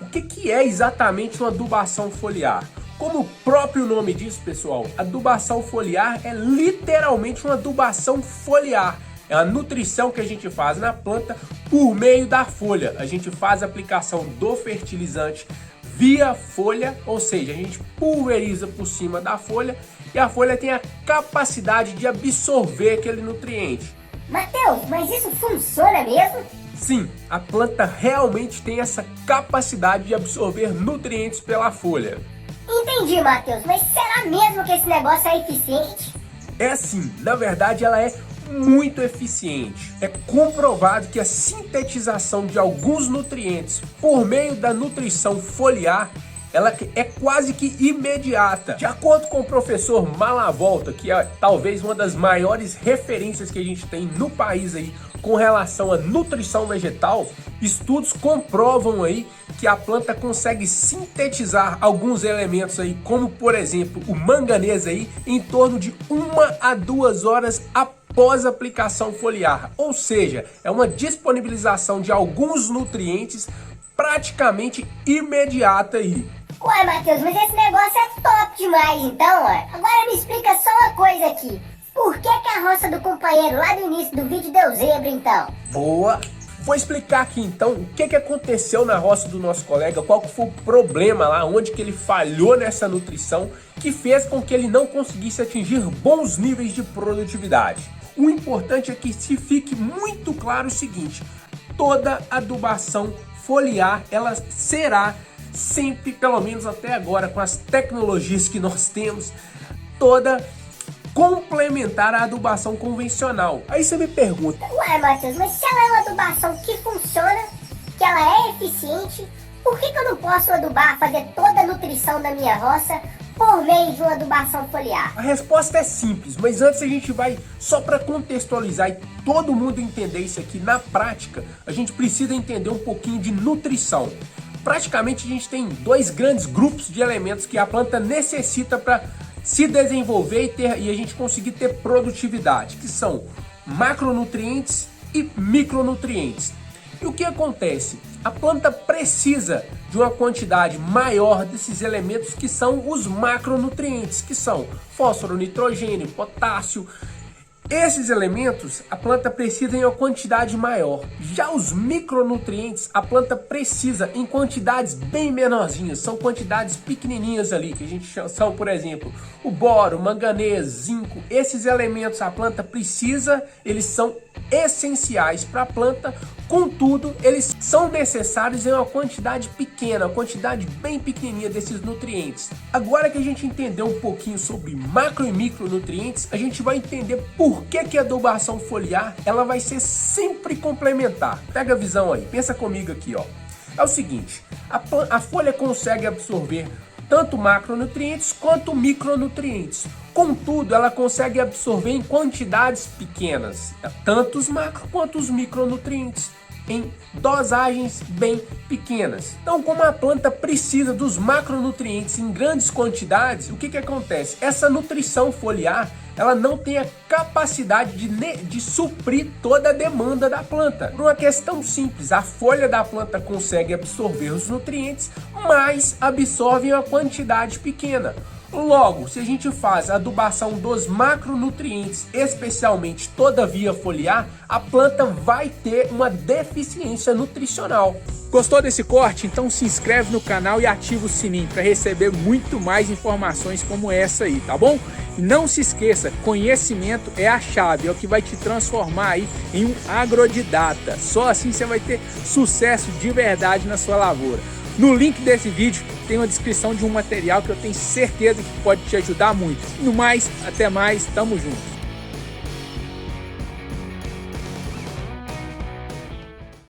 O que é exatamente uma adubação foliar? Como o próprio nome diz, pessoal, adubação foliar é literalmente uma adubação foliar. É a nutrição que a gente faz na planta por meio da folha. A gente faz a aplicação do fertilizante via folha, ou seja, a gente pulveriza por cima da folha e a folha tem a capacidade de absorver aquele nutriente. Mateus, mas isso funciona mesmo? Sim, a planta realmente tem essa capacidade de absorver nutrientes pela folha. Entendi, Mateus, mas será mesmo que esse negócio é eficiente? É sim, na verdade ela é muito eficiente. É comprovado que a sintetização de alguns nutrientes por meio da nutrição foliar, ela é quase que imediata. De acordo com o professor Malavolta, que é talvez uma das maiores referências que a gente tem no país aí com relação à nutrição vegetal, estudos comprovam aí que a planta consegue sintetizar alguns elementos aí, como por exemplo o manganês aí, em torno de 1 a 2 horas após a aplicação foliar. Ou seja, é uma disponibilização de alguns nutrientes praticamente imediata aí. Ué, Mateus, mas esse negócio é top demais então, ó. Agora me explica só uma coisa aqui. Por que a roça do companheiro lá do início do vídeo deu zebra então? Boa! Vou explicar aqui então o que aconteceu na roça do nosso colega, qual que foi o problema lá, onde que ele falhou nessa nutrição, que fez com que ele não conseguisse atingir bons níveis de produtividade. O importante é que se fique muito claro o seguinte: toda adubação foliar, ela será sempre, pelo menos até agora, com as tecnologias que nós temos, toda complementar a adubação convencional. Aí você me pergunta: ué, Mateus, mas se ela é uma adubação que funciona, que ela é eficiente, por que eu não posso adubar, fazer toda a nutrição da minha roça por meio de uma adubação foliar? A resposta é simples, mas antes a gente vai, só para contextualizar e todo mundo entender isso aqui na prática, a gente precisa entender um pouquinho de nutrição. Praticamente a gente tem dois grandes grupos de elementos que a planta necessita para se desenvolver e a gente conseguir ter produtividade, que são macronutrientes e micronutrientes. E o que acontece? A planta precisa de uma quantidade maior desses elementos que são os macronutrientes, que são fósforo, nitrogênio, potássio. Esses elementos a planta precisa em uma quantidade maior. Já os micronutrientes a planta precisa em quantidades bem menorzinhas, são quantidades pequenininhas ali, que a gente são, por exemplo, o boro, manganês, zinco. Esses elementos a planta precisa, eles são essenciais para a planta, contudo, eles são necessários em uma quantidade pequena, uma quantidade bem pequenininha desses nutrientes. Agora que a gente entendeu um pouquinho sobre macro e micronutrientes, a gente vai entender por que a adubação foliar ela vai ser sempre complementar. Pega a visão aí, pensa comigo aqui, ó. É o seguinte, a folha consegue absorver tanto macronutrientes quanto micronutrientes. Contudo, ela consegue absorver em quantidades pequenas, tanto os macro quanto os micronutrientes, em dosagens bem pequenas. Então, como a planta precisa dos macronutrientes em grandes quantidades, o que acontece? Essa nutrição foliar, ela não tem a capacidade de suprir toda a demanda da planta. Por uma questão simples, a folha da planta consegue absorver os nutrientes, mas absorve em uma quantidade pequena. Logo, se a gente faz a adubação dos macronutrientes, especialmente toda via foliar, a planta vai ter uma deficiência nutricional. Gostou desse corte? Então se inscreve no canal e ativa o sininho para receber muito mais informações como essa aí, tá bom? E não se esqueça, conhecimento é a chave, é o que vai te transformar aí em um agrodidata. Só assim você vai ter sucesso de verdade na sua lavoura. No link desse vídeo tem uma descrição de um material que eu tenho certeza que pode te ajudar muito. No mais, até mais, tamo junto.